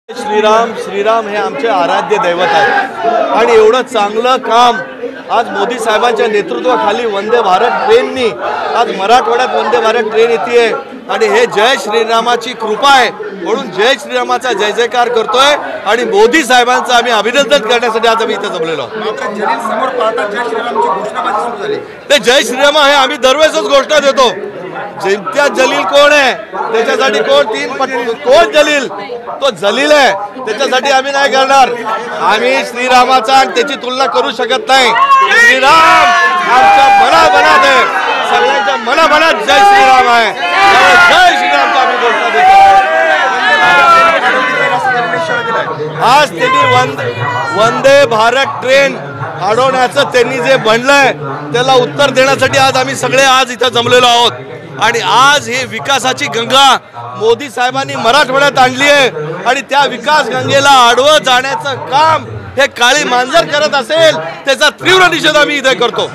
श्रीराम हे आमचे आराध्य दैवत आहे आणि एवढं चांगलं काम आज मोदी साहेबांच्या नेतृत्वाखाली वंदे भारत ट्रेननी आज मराठवाड्यात वंदे भारत ट्रेन येते आणि हे जय श्रीरामाची कृपा आहे म्हणून जय श्रीरामाचा जय जयकार करतोय आणि मोदी साहेबांचं आम्ही अभिनंदन करण्यासाठी आज आम्ही इथे जमलेलो ते जय श्रीराम आहे आम्ही दरवेळेसच घोषणा देतो। इम्तियाज जलील कोण आहे त्याच्यासाठी कोण जलील तो जलील आहे त्याच्यासाठी आम्ही नाही करणार। आम्ही श्रीरामाचा आणि त्याची तुलना करू शकत नाही। श्रीराम आमच्या मनामनात आहे सगळ्यांच्या मनामनात जय श्रीराम आहे जय श्रीरामचा आम्ही घोषणा देतो। आज त्यांनी वंदे भारत ट्रेन अडवण्याचं त्यांनी जे बनलंय त्याला उत्तर देण्यासाठी आज आम्ही सगळे आज इथं जमलेलो आहोत आणि आज ही विकासाची गंगा मोदी साहेबांनी मराठवाड्यात आणली आहे आणि त्या विकास गंगेला आडवं जाण्याचं काम हे काळी मांजर करत असेल त्याचा तीव्र निषेध आम्ही इथे करतो।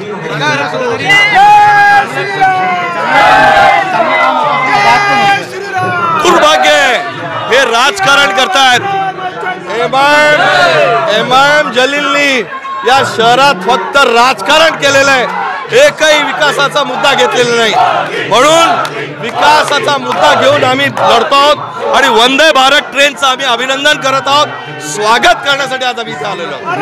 दुर्भाग्य हे राजकारण करतायत। इमाम जलीलनी या शहरात फक्त राजकारण केलेलं आहे एकही विकासाचा मुद्दा घेतलेला नाही म्हणून विकासाचा मुद्दा घेऊन आम्ही लढतो आहोत आणि वंदे भारत ट्रेनचं आम्ही अभिनंदन करत आहोत स्वागत करण्यासाठी आज आम्ही इथे आलेलो आहोत।